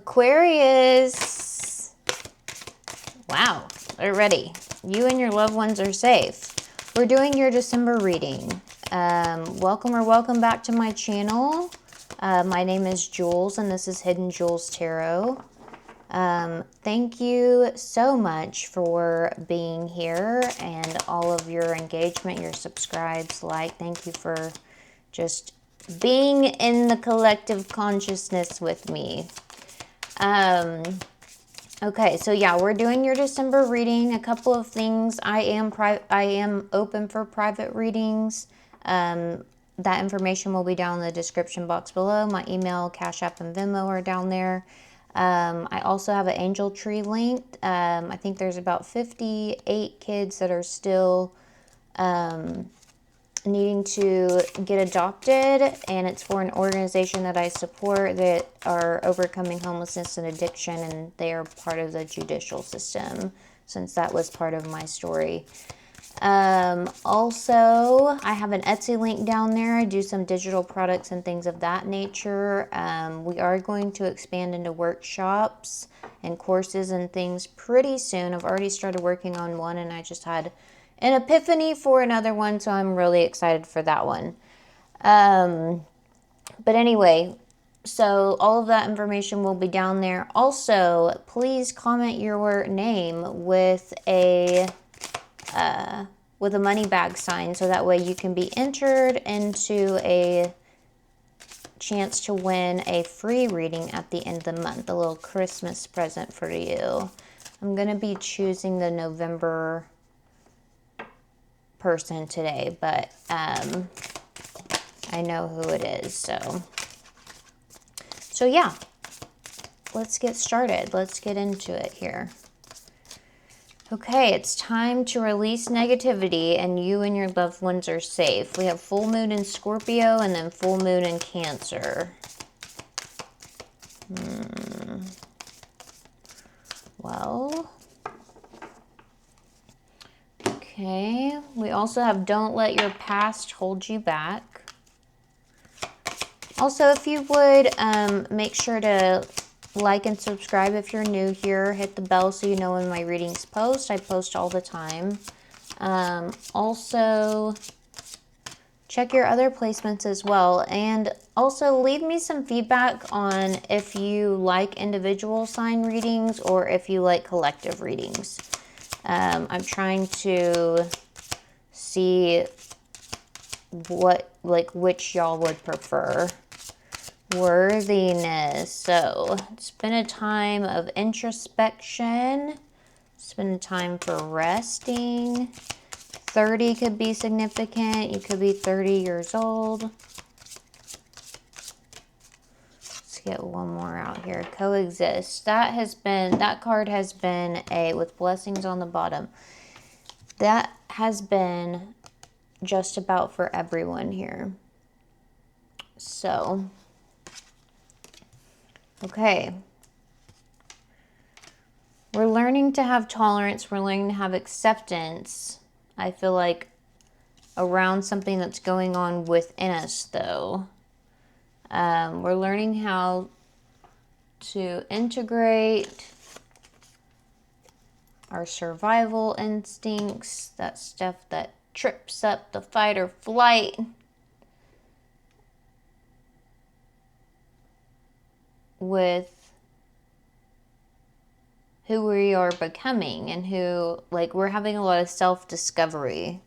Aquarius. Wow, they're ready. You and your loved ones are safe. We're doing your December reading. Welcome or welcome back to my channel. My name is Jules and this is Hidden Jules Tarot. Thank you so much for being here and all of your engagement, your subscribes, thank you for just being in the collective consciousness with me. Okay, so yeah, we're doing your December reading. A couple of things. I am open for private readings. That information will be down in the description box below. My email, Cash App, and Venmo are down there. I also have an angel tree linked. I think there's about 58 kids that are still needing to get adopted, and it's for an organization that I support that are overcoming homelessness and addiction, and they are part of the judicial system, since that was part of my story. Also, I have an Etsy link down there. I do some digital products and things of that nature. We are going to expand into workshops and courses and things pretty soon. I've already started working on one, and I just had an epiphany for another one, so I'm really excited for that one. But anyway, so all of that information will be down there. Also, please comment your name with a money bag sign, so that way you can be entered into a chance to win a free reading at the end of the month, a little Christmas present for you. I'm going to be choosing the November person today, but I know who it is, so yeah, let's get started. Let's get into it here. Okay, it's time to release negativity, and you and your loved ones are safe. We have full moon in Scorpio and then full moon in Cancer. Well, okay, we also have don't let your past hold you back. Also, if you would make sure to like and subscribe if you're new here. Hit the bell so you know when my readings post. I post all the time. Also, check your other placements as well. And also leave me some feedback on if you like individual sign readings or if you like collective readings. I'm trying to see which y'all would prefer. Worthiness. So it's been a time of introspection. It's been a time for resting. 30 could be significant. You could be 30 years old. Let's get one more out here. Coexist. That card has been with blessings on the bottom. That has been just about for everyone here. So, okay. We're learning to have tolerance. We're learning to have acceptance. I feel like around something that's going on within us, though. We're learning how to integrate our survival instincts, that stuff that trips up the fight or flight. With who we are becoming, and we're having a lot of self-discovery.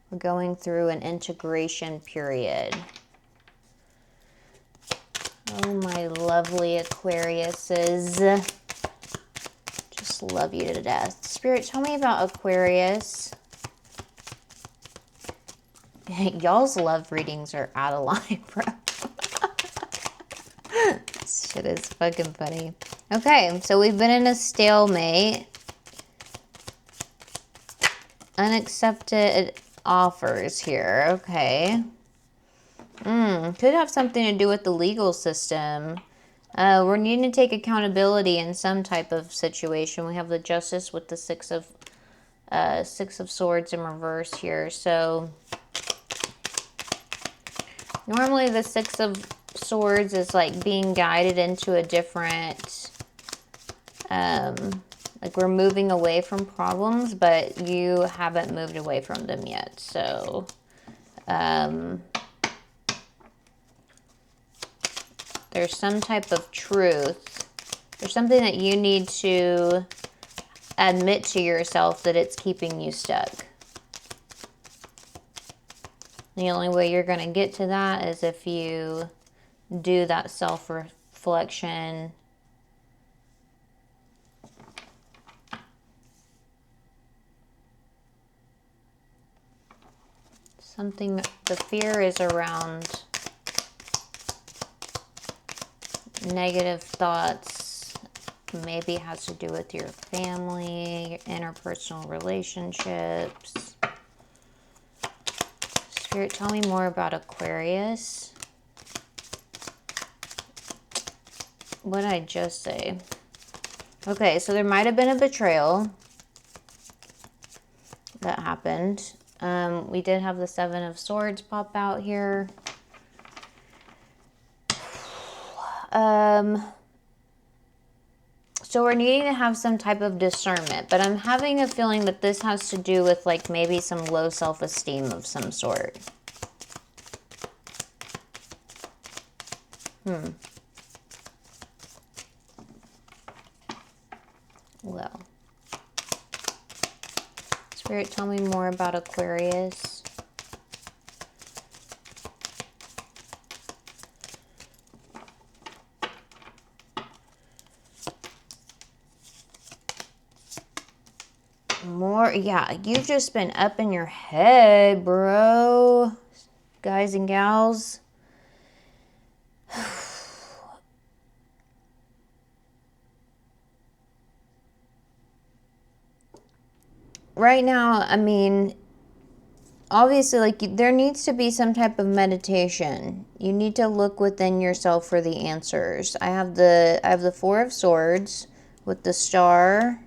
We're going through an integration period. Oh, my lovely Aquariuses. Just love you to death. Spirit, tell me about Aquarius. Y'all's love readings are out of line, bro. This shit is fucking funny. Okay, so we've been in a stalemate. Unaccepted offers here. Okay. Could have something to do with the legal system. We're needing to take accountability in some type of situation. We have the Justice with the Six of Swords in reverse here. So normally the Six of Swords is like being guided into a different, like we're moving away from problems, but you haven't moved away from them yet. So, there's some type of truth. There's something that you need to admit to yourself that it's keeping you stuck. The only way you're going to get to that is if you do that self-reflection. Something, the fear is around negative thoughts. Maybe it has to do with your family, interpersonal relationships. Spirit, tell me more about Aquarius. What did I just say? Okay, so there might have been a betrayal that happened. We did have the Seven of Swords pop out here. So we're needing to have some type of discernment, but I'm having a feeling that this has to do with like maybe some low self-esteem of some sort. Well, Spirit, tell me more about Aquarius. More, yeah, you've just been up in your head, bro. Guys and gals. Right now, I mean, obviously, like, there needs to be some type of meditation. You need to look within yourself for the answers. I have the Four of Swords with the Star,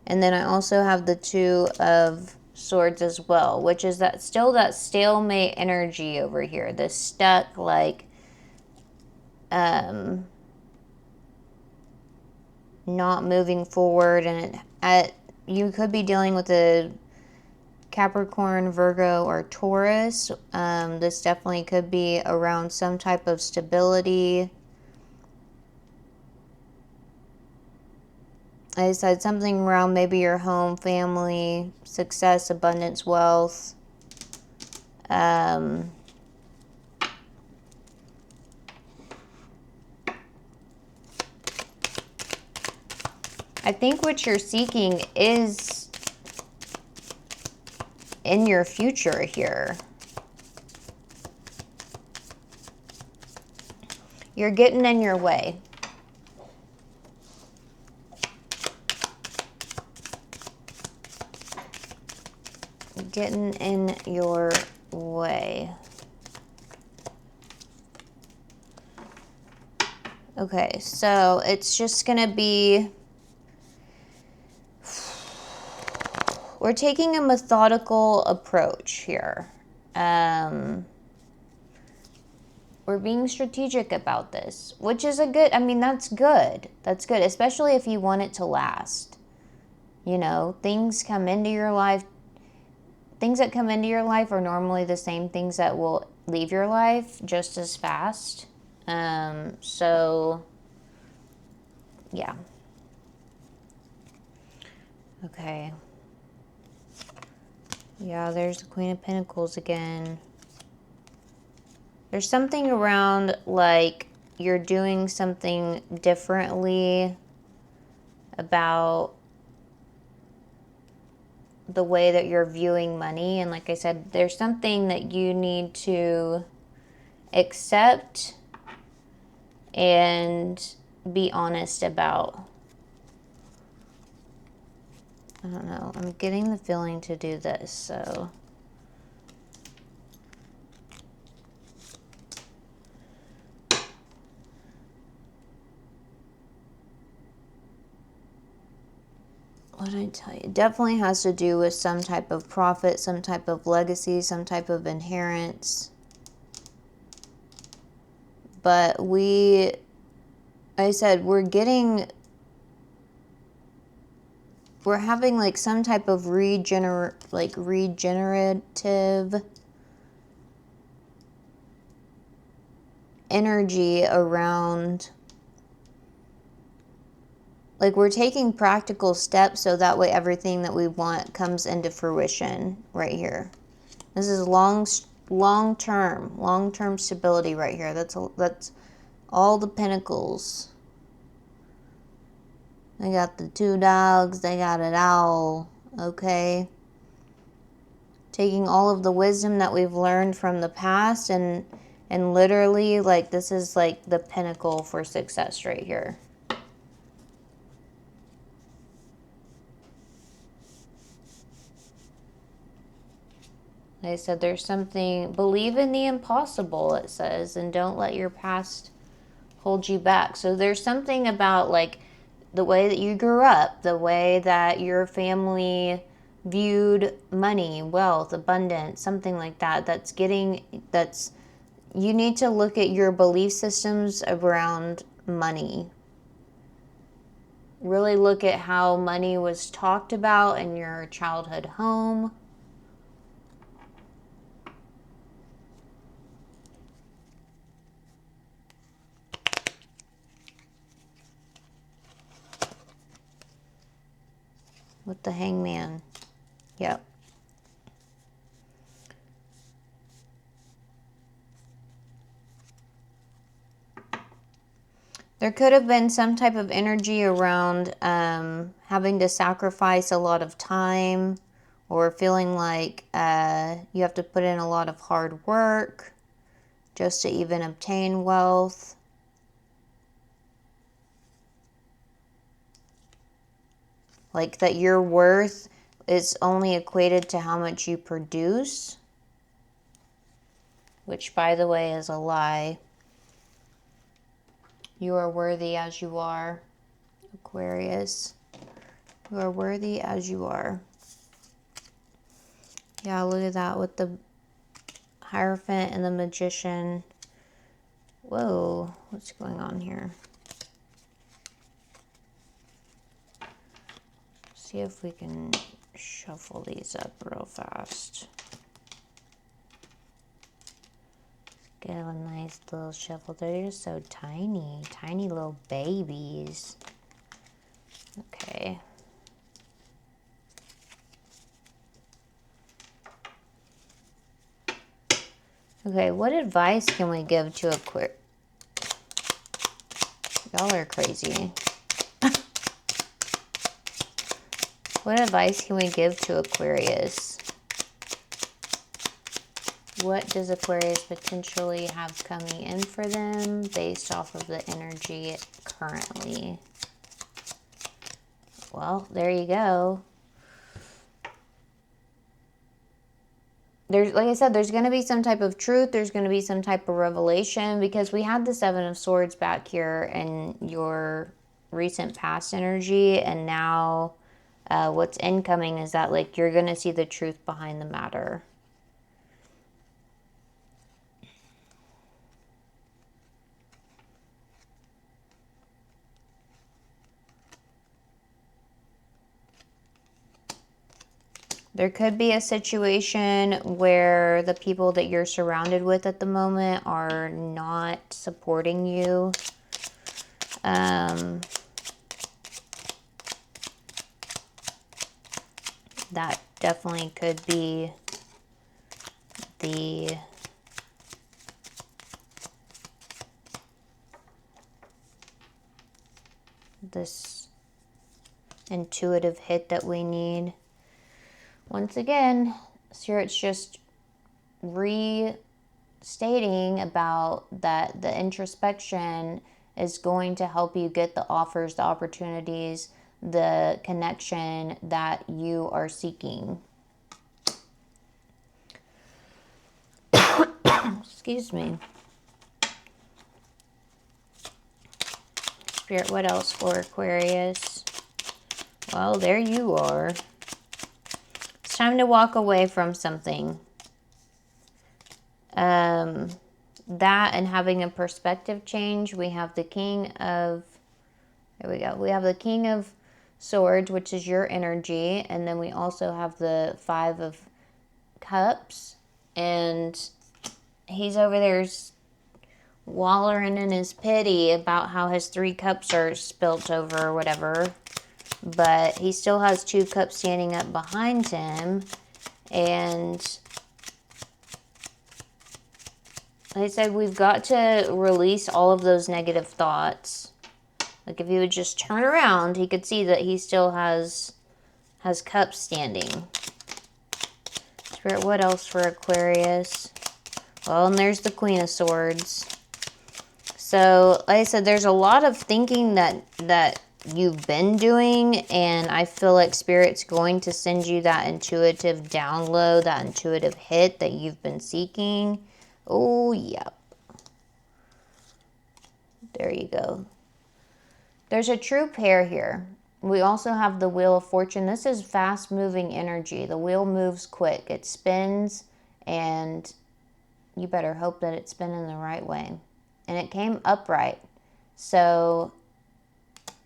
and then I also have the Two of Swords as well, which is that still that stalemate energy over here. This stuck, like, not moving forward, and you could be dealing with a Capricorn, Virgo, or Taurus. This definitely could be around some type of stability. I said something around maybe your home, family, success, abundance, wealth. I think what you're seeking is in your future here. You're getting in your way. Getting in your way. Okay, so it's just gonna be, we're taking a methodical approach here. We're being strategic about this, which is a good, I mean, that's good. That's good, especially if you want it to last. You know, things come into your life. Things that come into your life are normally the same things that will leave your life just as fast. So, yeah. Okay. Yeah, there's the Queen of Pentacles again. There's something around, like, you're doing something differently about the way that you're viewing money. And like I said, there's something that you need to accept and be honest about. I don't know. I'm getting the feeling to do this, so. What did I tell you? It definitely has to do with some type of profit, some type of legacy, some type of inheritance. but I said, we're having like some type of regenerative energy around, like we're taking practical steps so that way everything that we want comes into fruition right here. This is long-term stability right here. That's all the pentacles. They got the 2 dogs, they got an owl, okay? Taking all of the wisdom that we've learned from the past and literally, like, this is like the pinnacle for success right here. Like I said, there's something, believe in the impossible, it says, and don't let your past hold you back. So there's something about like the way that you grew up, the way that your family viewed money, wealth, abundance, something like that. You need to look at your belief systems around money. Really look at how money was talked about in your childhood home. With the Hangman. Yep. There could have been some type of energy around having to sacrifice a lot of time, or feeling like you have to put in a lot of hard work just to even obtain wealth. Like that your worth is only equated to how much you produce, which, by the way, is a lie. You are worthy as you are, Aquarius. You are worthy as you are. Yeah, look at that with the Hierophant and the Magician. Whoa, what's going on here? See if we can shuffle these up real fast. Get a nice little shuffle. They're just so tiny. Tiny little babies. Okay. Okay, what advice can we give to Aquarius? Y'all are crazy. What advice can we give to Aquarius? What does Aquarius potentially have coming in for them based off of the energy currently? Well, there you go. There's, like I said, there's going to be some type of truth. There's going to be some type of revelation, because we had the 7 of Swords back here in your recent past energy. And now what's incoming is that, like, you're going to see the truth behind the matter. There could be a situation where the people that you're surrounded with at the moment are not supporting you. That definitely could be this intuitive hit that we need. Once again, Spirit's just restating about that the introspection is going to help you get the offers, the opportunities, the connection that you are seeking. Excuse me. Spirit, what else for Aquarius? Well, there you are. Time to walk away from something. that and having a perspective change, we have the King of, there we go. We have the King of Swords, which is your energy. And then we also have the Five of Cups. And he's over there wallowing in his pity about how his 3 cups are spilt over or whatever. But he still has 2 cups standing up behind him. And like I said, we've got to release all of those negative thoughts. Like if he would just turn around, he could see that he still has cups standing. Spirit, what else for Aquarius? Well, and there's the Queen of Swords. So, like I said, there's a lot of thinking that you've been doing, and I feel like Spirit's going to send you that intuitive download, that intuitive hit that you've been seeking. Oh, yep. There you go. There's a true pair here. We also have the Wheel of Fortune. This is fast-moving energy. The wheel moves quick. It spins, and you better hope that it's spinning the right way. And it came upright. So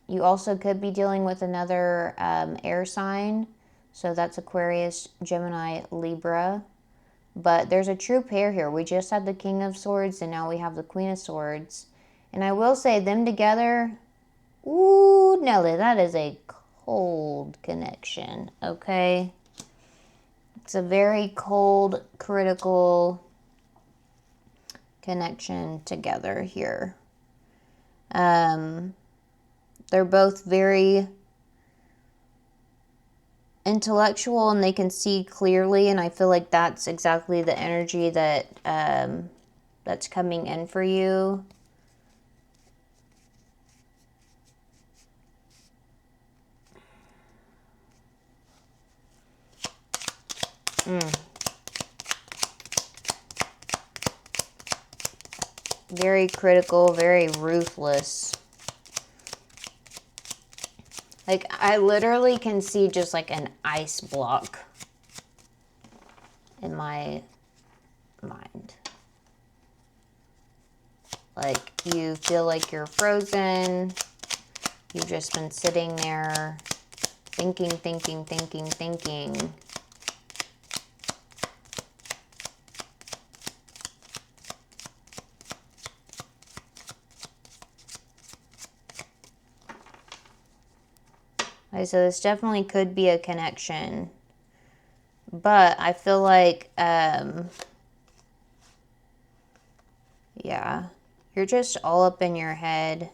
you also could be dealing with another air sign. So that's Aquarius, Gemini, Libra. But there's a true pair here. We just had the King of Swords, and now we have the Queen of Swords. And I will say them together, ooh, Nelly, that is a cold connection, okay? It's a very cold, critical connection together here. They're both very intellectual and they can see clearly, and I feel like that's exactly the energy that that's coming in for you. Very critical, very ruthless. Like, I literally can see just like an ice block in my mind. Like, you feel like you're frozen. You've just been sitting there thinking. So this definitely could be a connection. But I feel like, yeah, you're just all up in your head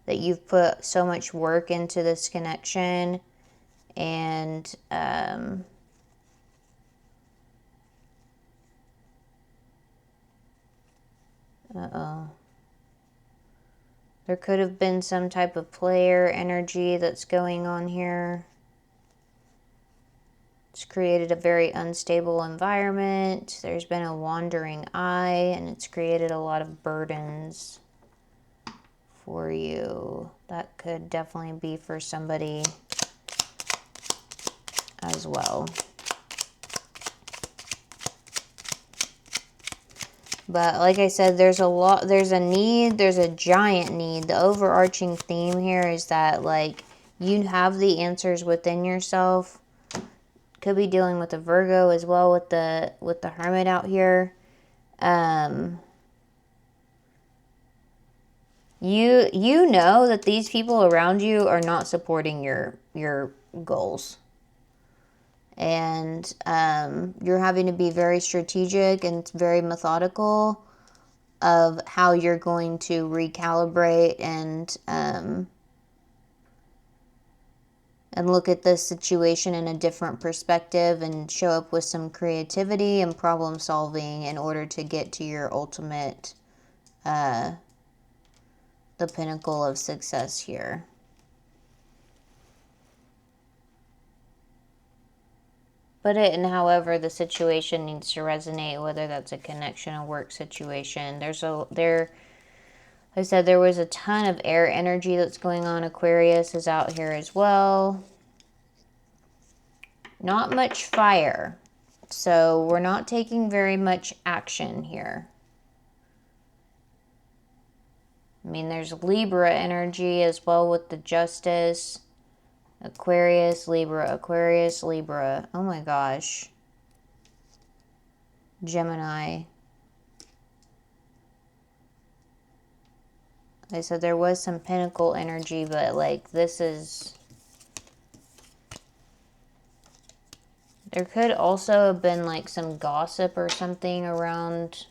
that you've put so much work into this connection. And, uh-oh. There could have been some type of player energy that's going on here. It's created a very unstable environment. There's been a wandering eye, and it's created a lot of burdens for you. That could definitely be for somebody as well. But like I said, there's a need, there's a giant need. The overarching theme here is that, like, you have the answers within yourself. Could be dealing with a Virgo as well with the Hermit out here. You know that these people around you are not supporting your goals. And you're having to be very strategic and very methodical of how you're going to recalibrate and look at this situation in a different perspective and show up with some creativity and problem solving in order to get to your ultimate, the pinnacle of success here. Put it in however the situation needs to resonate, whether that's a connection, a work situation. Like I said, there was a ton of air energy that's going on. Aquarius is out here as well. Not much fire. So we're not taking very much action here. I mean, there's Libra energy as well with the Justice. Aquarius, Libra, Aquarius, Libra. Oh my gosh. Gemini. They said there was some Pentacle energy, but like this is... There could also have been like some gossip or something around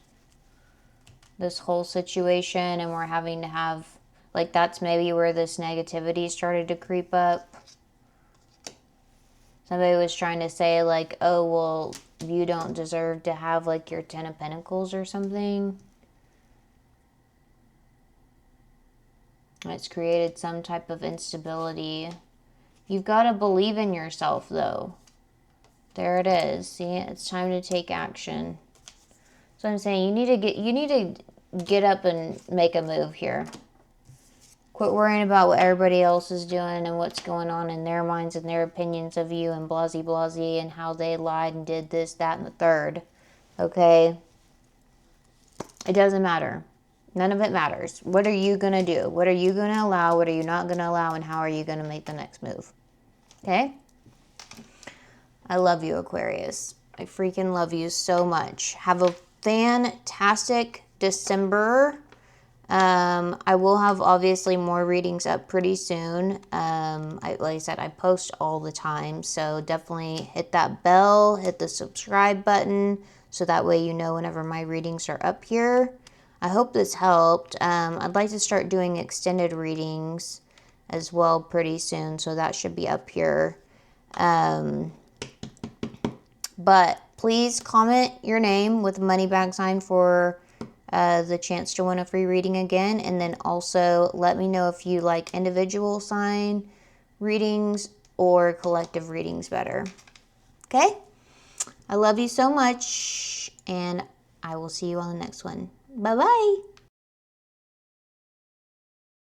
this whole situation, and we're having to have... Like that's maybe where this negativity started to creep up. Somebody was trying to say like, oh, well, you don't deserve to have like your 10 of Pentacles or something. It's created some type of instability. You've got to believe in yourself though. There it is. See, it's time to take action. So I'm saying you need to get up and make a move here. Quit worrying about what everybody else is doing and what's going on in their minds and their opinions of you and blasey blasey and how they lied and did this, that, and the third. Okay? It doesn't matter. None of it matters. What are you going to do? What are you going to allow? What are you not going to allow? And how are you going to make the next move? Okay? I love you, Aquarius. I freaking love you so much. Have a fantastic December. I will have obviously more readings up pretty soon. Like I said, I post all the time, so definitely hit that bell, hit the subscribe button, so that way you know whenever my readings are up here. I hope this helped. I'd like to start doing extended readings as well pretty soon, so that should be up here. But please comment your name with a money bag sign for the chance to win a free reading again. And then also let me know if you like individual sign readings or collective readings better. Okay? I love you so much, and I will see you on the next one. Bye-bye.